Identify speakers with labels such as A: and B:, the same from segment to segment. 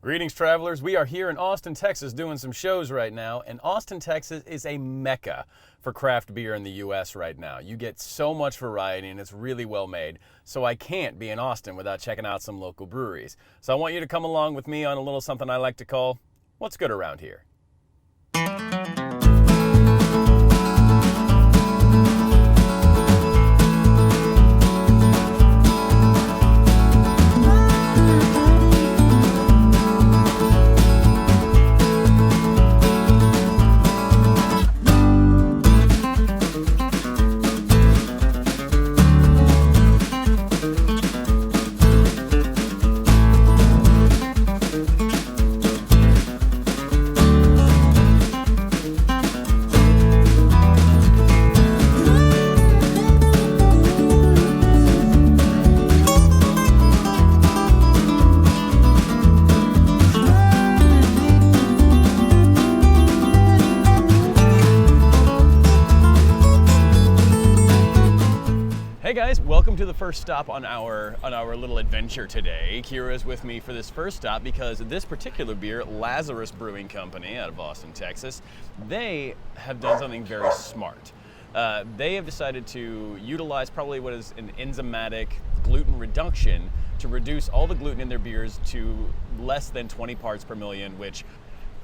A: Greetings, travelers. We are here in Austin, Texas doing some shows right now, and Austin, Texas is a mecca for craft beer in the U.S. right now. You get so much variety, and it's really well made, so I can't be in Austin without checking out some local breweries. So I want you to come along with me on a little something I like to call What's Good Around Here. Hey guys, welcome to the first stop on our little adventure today. Kira's with me for this first stop because this particular beer, Lazarus Brewing Company out of Austin, Texas, they have done something very smart. They have decided to utilize probably what is an enzymatic gluten reduction to reduce all the gluten in their beers to less than 20 parts per million, which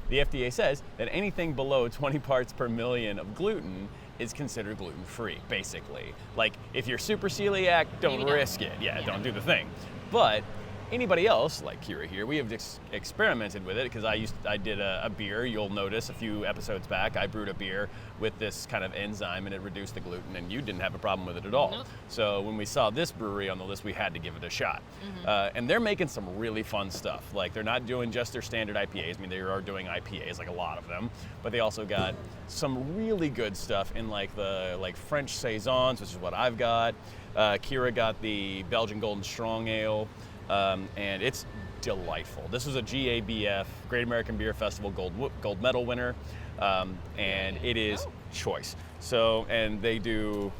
A: the FDA says that anything below 20 parts per million of gluten is considered gluten-free, basically. Like, if you're super celiac, don't risk it. Yeah, don't do the thing. But anybody else, like Kira here, we have experimented with it because I did a beer. You'll notice a few episodes back, I brewed a beer with this kind of enzyme and it reduced the gluten, and you didn't have a problem with it at all.
B: Nope.
A: So when we saw this brewery on the list, we had to give it a shot. And they're making some really fun stuff. Like, they're not doing just their standard IPAs. I mean, they are doing IPAs, like a lot of them, but they also got some really good stuff in like the French Saisons, which is what I've got. Kira got the Belgian Golden Strong Ale. And it's delightful. This was a GABF, Great American Beer Festival gold medal winner, and it is choice. So, and they do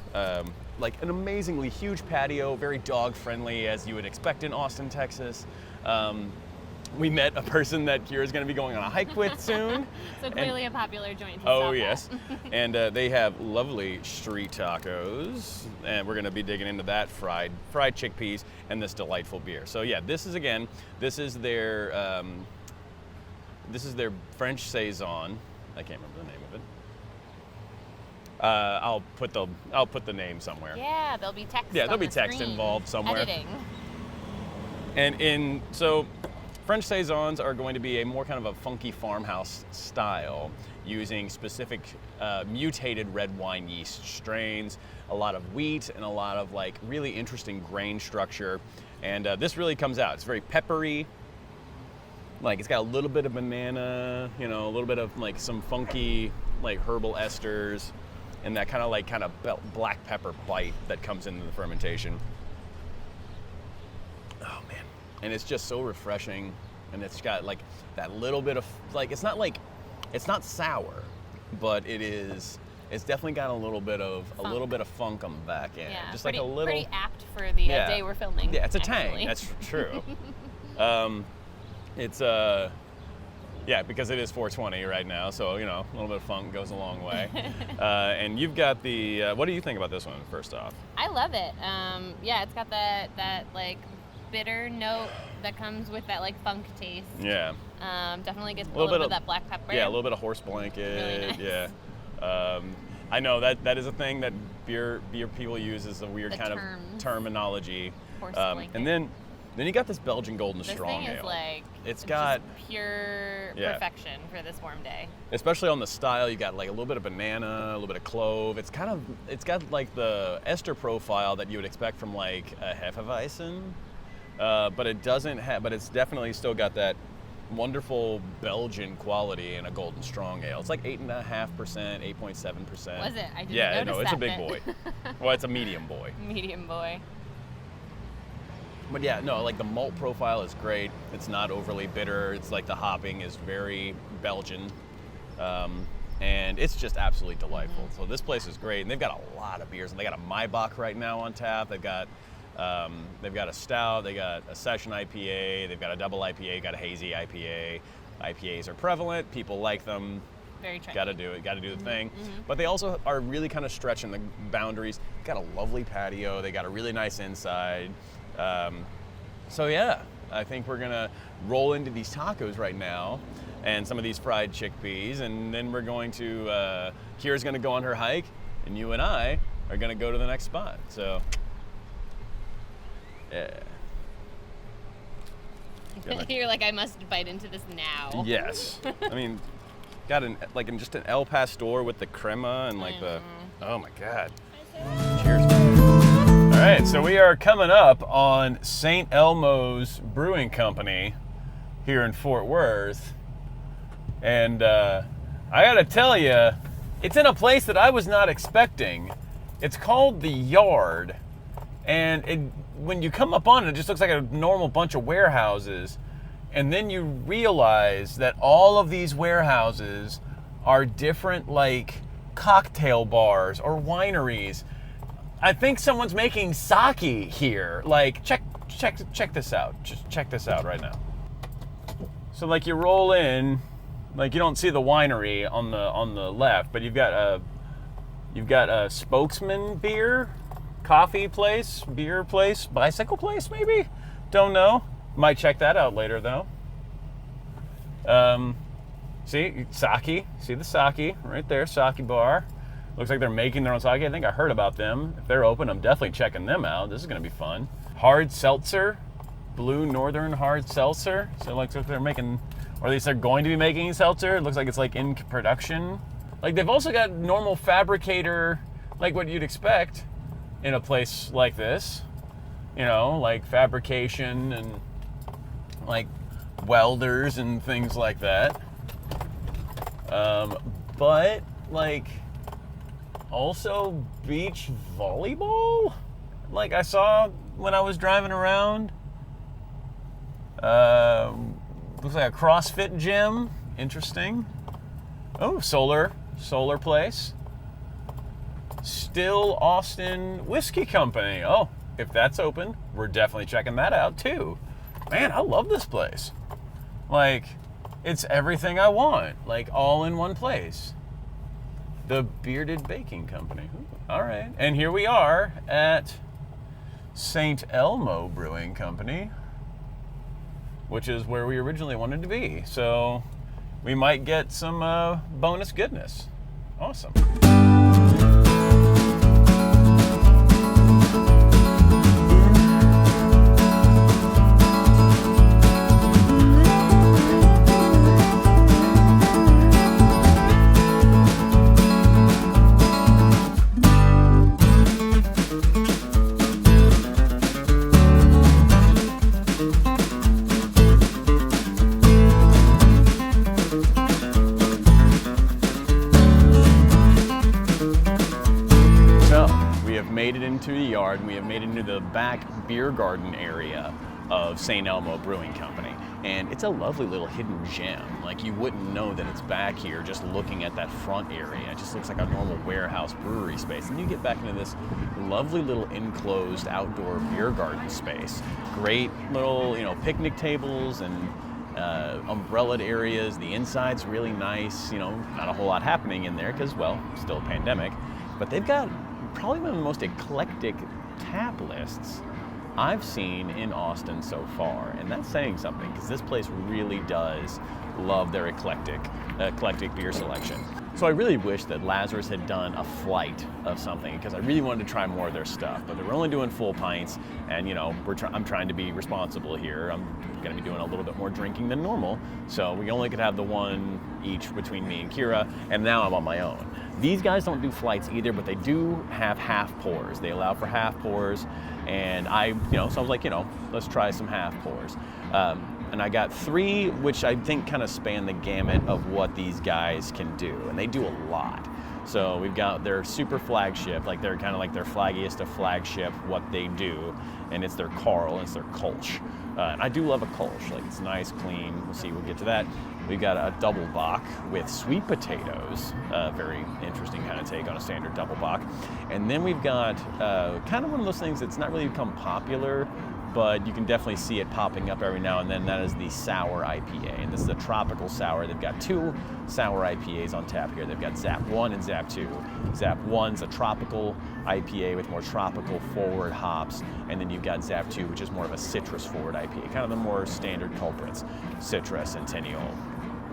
A: like an amazingly huge patio, very dog friendly as you would expect in Austin, Texas. We met a person that Kira's going to be going on a hike with soon.
B: So clearly a popular joint to
A: Oh
B: stop
A: yes,
B: at.
A: and they have lovely street tacos, and we're going to be digging into that, fried chickpeas, and this delightful beer. So yeah, this is their French Saison. I can't remember the name of it. I'll put the name somewhere.
B: Yeah, there'll be text.
A: Yeah, there'll
B: on
A: be
B: the
A: text
B: screen.
A: involved somewhere.
B: Editing.
A: And so French Saisons are going to be a more kind of a funky farmhouse style, using specific mutated red wine yeast strains, a lot of wheat, and a lot of like really interesting grain structure. And this really comes out. It's very peppery. Like, it's got a little bit of banana, a little bit of like some funky like herbal esters, and that kind of black pepper bite that comes into the fermentation. Oh man. And it's just so refreshing, and it's got like that little bit of like, it's not sour, but it's definitely got a little bit of funk on the back end.
B: Yeah,
A: just
B: pretty,
A: like a little.
B: pretty apt for the day we're filming.
A: Yeah, it's a
B: actually.
A: tang. That's true. It's because it is 420 right now, so a little bit of funk goes a long way. And you've got the. What do you think about this one? First off,
B: I love it. It's got that like bitter note that comes with that like funk taste.
A: Yeah.
B: Definitely gets a little bit of that black pepper.
A: Yeah, a little bit of horse blanket.
B: Really nice.
A: Yeah. I know that is a thing that beer people use as a weird kind of terminology.
B: Horse blanket.
A: And then you got this Belgian Golden Strong Ale.
B: This thing is like,
A: it's got
B: just pure perfection for this warm day.
A: Especially on the style, you got like a little bit of banana, a little bit of clove. It's got like the ester profile that you would expect from like a Hefeweizen. But it doesn't have. But it's definitely still got that wonderful Belgian quality in a Golden Strong Ale. It's like 8.5%, 8.7%.
B: Was it? I didn't notice
A: it's
B: that
A: a big boy. Well, it's a medium boy.
B: Medium boy.
A: But yeah, no, like the malt profile is great. It's not overly bitter. It's like the hopping is very Belgian. And it's just absolutely delightful. So this place is great, and they've got a lot of beers. And they got a Maibach right now on tap. They've got They've got a stout, they got a session IPA, they've got a double IPA, got a hazy IPA. IPAs are prevalent, people like them.
B: Very trendy.
A: Got to do it, got to do the thing. But they also are really kind of stretching the boundaries. Got a lovely patio, they got a really nice inside. So yeah, I think we're gonna roll into these tacos right now and some of these fried chickpeas, and then we're going to, Kira's gonna go on her hike, and you and I are gonna go to the next spot. So, yeah.
B: You're like, I must bite into this now.
A: Yes. I mean, got just an El Pastor with the crema and like oh my God. Cheers. All right, so we are coming up on St. Elmo's Brewing Company here in Fort Worth. And I gotta tell you, it's in a place that I was not expecting. It's called The Yard. And when you come up on it, it just looks like a normal bunch of warehouses. And then you realize that all of these warehouses are different, like, cocktail bars or wineries. I think someone's making sake here. Like, check this out. Just check this out right now. So, like, you roll in, like, you don't see the winery on the left, but you've got a Spokesman beer, coffee place, beer place, bicycle place maybe? Don't know. Might check that out later though. See, sake. See the sake right there, sake bar. Looks like they're making their own sake. I think I heard about them. If they're open, I'm definitely checking them out. This is gonna be fun. Hard seltzer, Blue Northern Hard Seltzer. So it looks like they're making, or at least they're going to be making seltzer. It looks like it's like in production. Like they've also got normal fabricator, like what you'd expect in a place like this, you know, like fabrication and like welders and things like that. But like also beach volleyball, like I saw when I was driving around. Looks like a CrossFit gym. Interesting. Oh, solar place. Still Austin Whiskey Company. Oh, if that's open, we're definitely checking that out too. Man, I love this place. Like, it's everything I want, like all in one place. The Bearded Baking Company. Ooh, all right. And here we are at St. Elmo Brewing Company, which is where we originally wanted to be. So we might get some bonus goodness. Awesome. Into the yard, and we have made it into the back beer garden area of St. Elmo Brewing Company, and it's a lovely little hidden gem. Like, you wouldn't know that it's back here just looking at that front area. It just looks like a normal warehouse brewery space, and you get back into this lovely little enclosed outdoor beer garden space. Great little, you know, picnic tables and umbrellaed areas. The inside's really nice. You know, not a whole lot happening in there because, well, still a pandemic, but they've got probably one of the most eclectic tap lists I've seen in Austin so far, and that's saying something because this place really does love their eclectic beer selection. So I really wish that Lazarus had done a flight of something because I really wanted to try more of their stuff, but they're only doing full pints, and you know, I'm trying to be responsible here. I'm going to be doing a little bit more drinking than normal, so we only could have the one each between me and Kira, and now I'm on my own. These guys don't do flights either, but they do have half pours. They allow for half pours, and so I was like, let's try some half pours. And I got 3, which I think kind of span the gamut of what these guys can do, and they do a lot. So we've got their super flagship, like they're kind of like their flaggiest of flagship, what they do, and it's their Carl, and it's their Kolsch. And I do love a Kolsch, like it's nice, clean. We'll get to that. We've got a double bock with sweet potatoes, very interesting kind of take on a standard double bock. And then we've got kind of one of those things that's not really become popular, but you can definitely see it popping up every now and then. That is the sour IPA, and this is a tropical sour. They've got 2 sour IPAs on tap here. They've got Zap 1 and Zap 2. Zap 1's a tropical IPA with more tropical forward hops, and then you've got Zap 2, which is more of a citrus forward IPA, kind of the more standard culprits, Citrus, Centennial,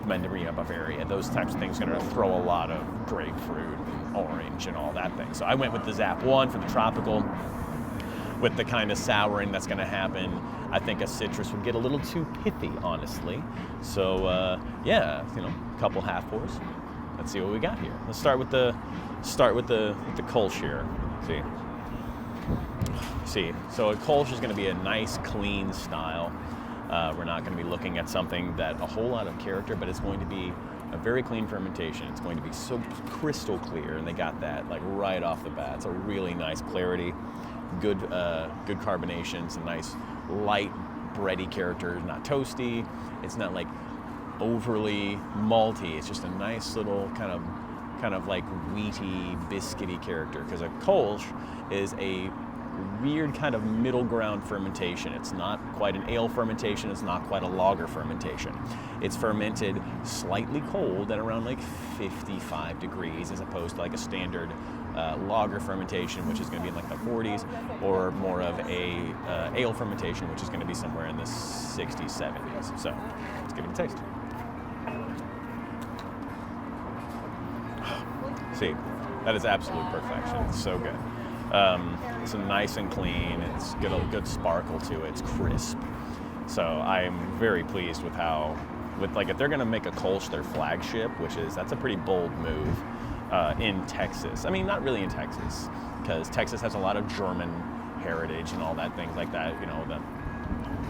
A: Mandarina, Bavaria. Those types of things are going to throw a lot of grapefruit, and orange, and all that thing. So I went with the Zap 1 for the tropical. With the kind of souring that's going to happen, I think a citrus would get a little too pithy, honestly. So yeah, a couple half pours. Let's see what we got here. Let's start with the Kolsch here. See, so a Kolsch is going to be a nice, clean style. We're not going to be looking at something that a whole lot of character, but it's going to be a very clean fermentation. It's going to be so crystal clear, and they got that like right off the bat. It's a really nice clarity. Good carbonation, some nice light bready character, not toasty. It's not like overly malty. It's just a nice little kind of like wheaty, biscuity character. Because a Kolsch is a weird kind of middle ground fermentation. It's not quite an ale fermentation. It's not quite a lager fermentation. It's fermented slightly cold at around like 55 degrees, as opposed to like a standard lager fermentation, which is going to be in like the 40s, or more of a ale fermentation, which is going to be somewhere in the 60s, 70s. So let's give it a taste. See, that is absolute perfection. It's so good. It's nice and clean. It's got a good sparkle to it. It's crisp. So I'm very pleased with if they're going to make a Kolsch their flagship, that's a pretty bold move. In Texas. I mean, not really in Texas, because Texas has a lot of German heritage and all that, things like that.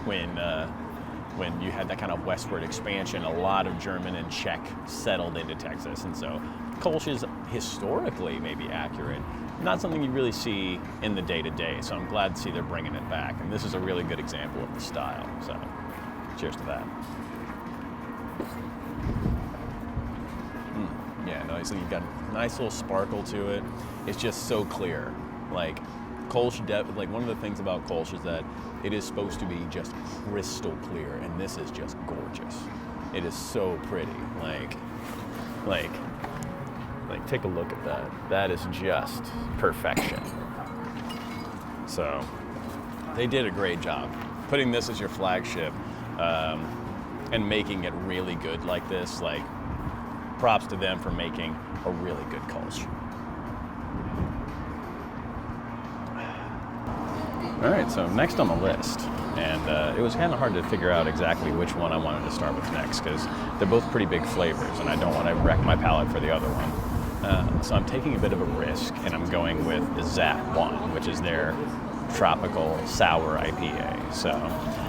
A: When you had that kind of westward expansion, a lot of German and Czech settled into Texas, and so Kolsch is historically maybe accurate. Not something you really see in the day-to-day, so I'm glad to see they're bringing it back, and this is a really good example of the style. So, cheers to that. Yeah, no, so you've got a nice little sparkle to it. It's just so clear. Like Kolsch, like one of the things about Kolsch is that it is supposed to be just crystal clear, and this is just gorgeous. It is so pretty. Like take a look at that. That is just perfection. So they did a great job putting this as your flagship and making it really good like this. Like, props to them for making a really good Kolsch. All right, so next on the list, and it was kind of hard to figure out exactly which one I wanted to start with next, because they're both pretty big flavors, and I don't want to wreck my palate for the other one. So I'm taking a bit of a risk, and I'm going with the Zap 1, which is their tropical sour IPA. So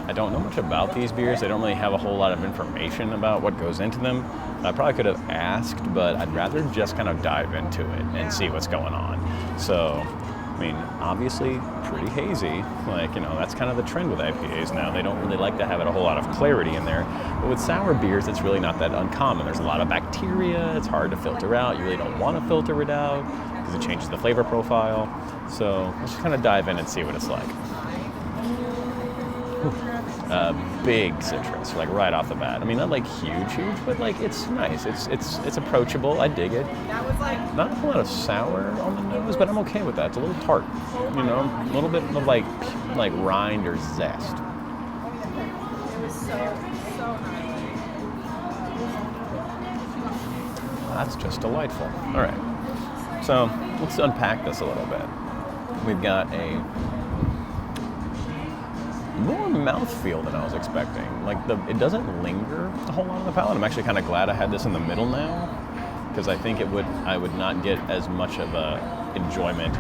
A: I don't know much about these beers. They don't really have a whole lot of information about what goes into them. I probably could have asked, but I'd rather just kind of dive into it and see what's going on. So, I mean, obviously pretty hazy. That's kind of the trend with IPAs now. They don't really like to have a whole lot of clarity in there. But with sour beers, it's really not that uncommon. There's a lot of bacteria. It's hard to filter out. You really don't want to filter it out because it changes the flavor profile. So let's just kind of dive in and see what it's like. Big citrus, like right off the bat. I mean, not like huge, but like it's nice. It's approachable. I dig it. Not a whole lot of sour on the nose, but I'm okay with that. It's a little tart, a little bit of like rind or zest.
C: It was so nice.
A: That's just delightful. All right, so let's unpack this a little bit. We've got a more mouthfeel than I was expecting. It doesn't linger a whole lot on the palate. I'm actually kind of glad I had this in the middle now, because I think I would not get as much of a enjoyment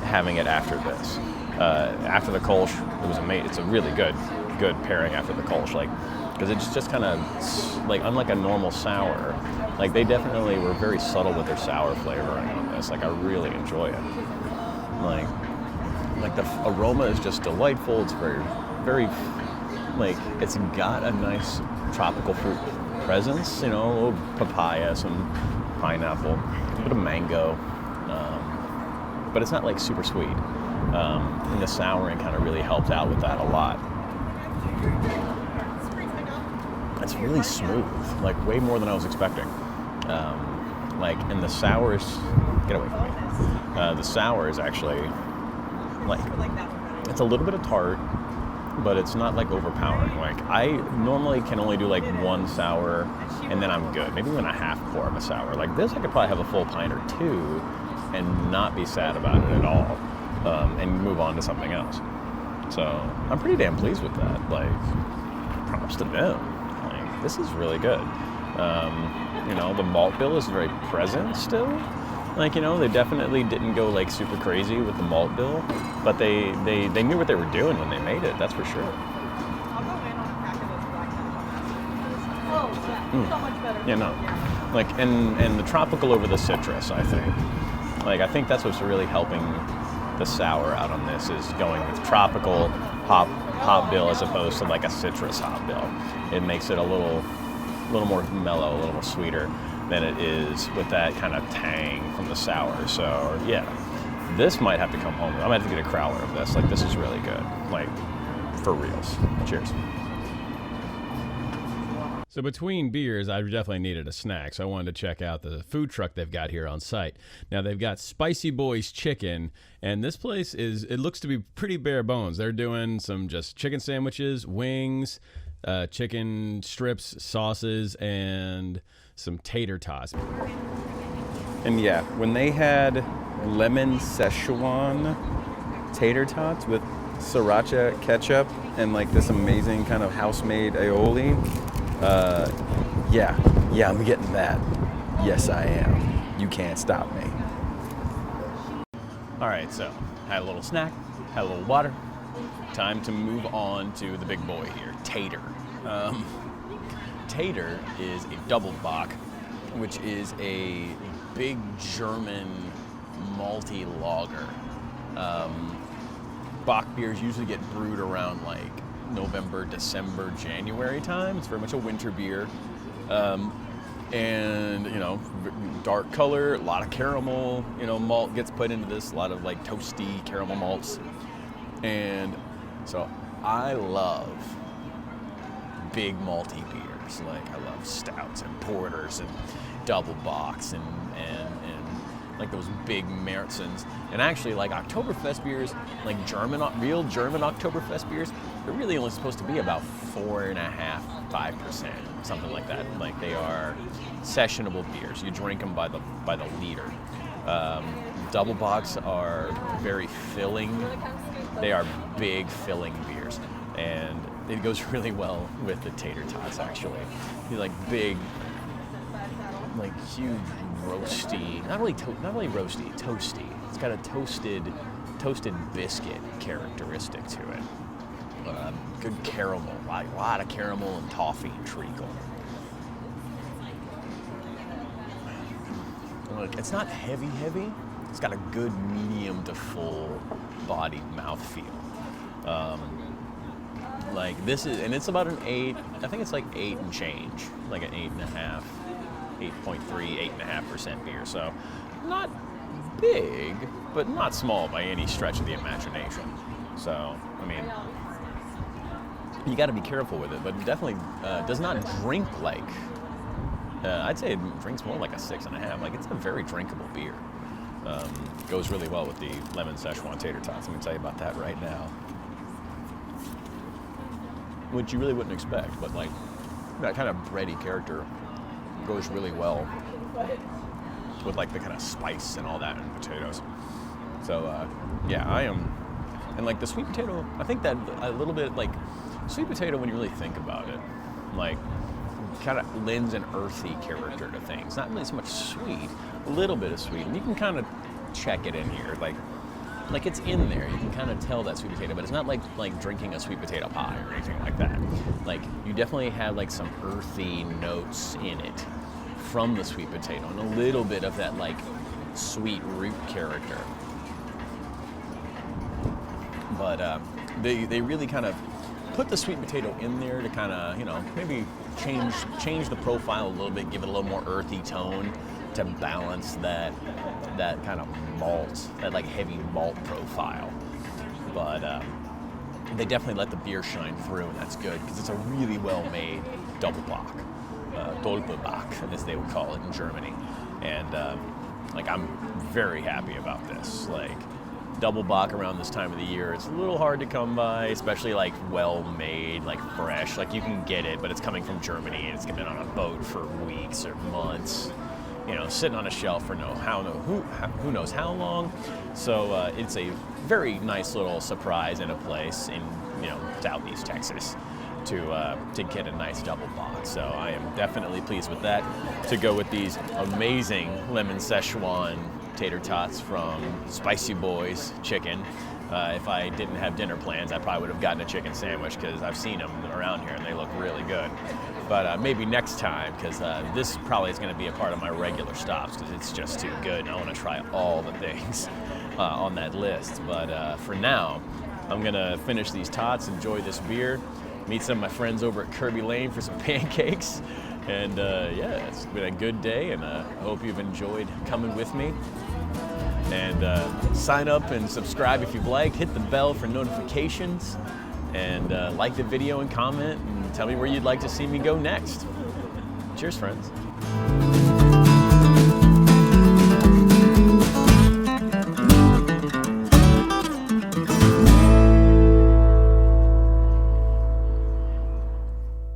A: having it after this. After the Kolsch, it's a really good pairing after the Kolsch. Like because it's just kind of like unlike a normal sour. Like they definitely were very subtle with their sour flavoring on this. Like I really enjoy it. Like the aroma is just delightful. It's very like it's got a nice tropical fruit presence. You know, a little papaya, some pineapple, a bit of mango, but it's not like super sweet. And the souring kind of really helped out with that a lot. It's really smooth, like way more than I was expecting. And the sours, get away from me. The sour is actually like, it's a little bit of tart, but it's not like overpowering. Like I normally can only do like one sour and then I'm good. Maybe even a half pour of a sour. Like this, I could probably have a full pint or two and not be sad about it at all, and move on to something else. So I'm pretty damn pleased with that. Like, props to them. Like, this is really good. You know, the malt bill is very present still. Like, you know, they definitely didn't go like super crazy with the malt bill, but they knew what they were doing when they made it. That's for sure.
C: I'll go in on a pack of those black pepper. Oh, yeah. So much better.
A: Yeah, no. Like, and the tropical over the citrus, I think. Like, I think that's what's really helping the sour out on this, is going with tropical hop bill as opposed to like a citrus hop bill. It makes it a little more mellow, a little more sweeter than it is with that kind of tang from the sour. So yeah, this might have to come home. I might have to get a crowler of this. Like, this is really good. Like, for reals. Cheers. So between beers, I definitely needed a snack, so I wanted to check out the food truck they've got here on site. Now, they've got Spicy Boys Chicken, and this place it looks to be pretty bare bones. They're doing some just chicken sandwiches, wings, chicken strips, sauces, and some tater tots. And yeah, when they had lemon Szechuan tater tots with sriracha ketchup and like this amazing kind of house-made aioli, yeah, I'm getting that. Yes, I am. You can't stop me. All right, so had a little snack, had a little water. Time to move on to the big boy here, tater. Tater is a double bock, which is a big German malty lager. Bock beers usually get brewed around like November, December, January time. It's very much a winter beer. And, you know, dark color, a lot of caramel, you know, malt gets put into this, a lot of like toasty caramel malts. And so I love big malty beers. Like, I love stouts and porters and double bocks and like those big Märzens. And actually, like Oktoberfest beers, like real German Oktoberfest beers, they're really only supposed to be about 4.5%, 5%, something like that. Like, they are sessionable beers. You drink them by the liter. Double bocks are very filling. They are big filling beers, and it goes really well with the tater tots. Actually, you like big, like huge roasty, not really roasty, toasty. It's got a toasted biscuit characteristic to it. Good caramel, like a lot of caramel and toffee and treacle. Look, it's not heavy. It's got a good medium to full bodied mouthfeel. Like this is, and it's about an 8. I think it's like 8 and change, like an 8.5. 8.3, 8.5% beer. So not big, but not small by any stretch of the imagination. So, I mean, you got to be careful with it, but it definitely does not drink like, I'd say it drinks more like a 6.5. Like, it's a very drinkable beer. Goes really well with the lemon Szechuan tater tots. Let me tell you about that right now. Which you really wouldn't expect, but like that kind of bready character goes really well with like the kind of spice and all that in potatoes. So yeah, I am, and like the sweet potato, I think that a little bit, like sweet potato, when you really think about it, like kind of lends an earthy character to things. Not really so much sweet, a little bit of sweet, and you can kind of check it in here. Like like it's in there. You can kind of tell that sweet potato, but it's not like drinking a sweet potato pie or anything like that. Like you definitely have like some earthy notes in it from the sweet potato and a little bit of that like sweet root character. But they really kind of put the sweet potato in there to kind of, you know, maybe change the profile a little bit, give it a little more earthy tone to balance that kind of malt, that like heavy malt profile. But they definitely let the beer shine through, and that's good because it's a really well-made double bock, Doppelbock, as they would call it in Germany. And like I'm very happy about this. Like double bock around this time of the year, it's a little hard to come by, especially like well-made, like fresh. Like you can get it, but it's coming from Germany and it's been on a boat for weeks or months, you know, sitting on a shelf for who knows how long. So it's a very nice little surprise in a place in, you know, Southeast Texas to get a nice double bock. So I am definitely pleased with that. To go with these amazing lemon Szechuan tater tots from Spicy Boys Chicken. If I didn't have dinner plans, I probably would have gotten a chicken sandwich because I've seen them around here and they look really good. But maybe next time, because this probably is going to be a part of my regular stops because it's just too good and I want to try all the things on that list. But for now, I'm going to finish these tots, enjoy this beer, meet some of my friends over at Kirby Lane for some pancakes. And yeah, it's been a good day, and I hope you've enjoyed coming with me. And sign up and subscribe if you'd like. Hit the bell for notifications. And like the video and comment, and tell me where you'd like to see me go next. Cheers, friends.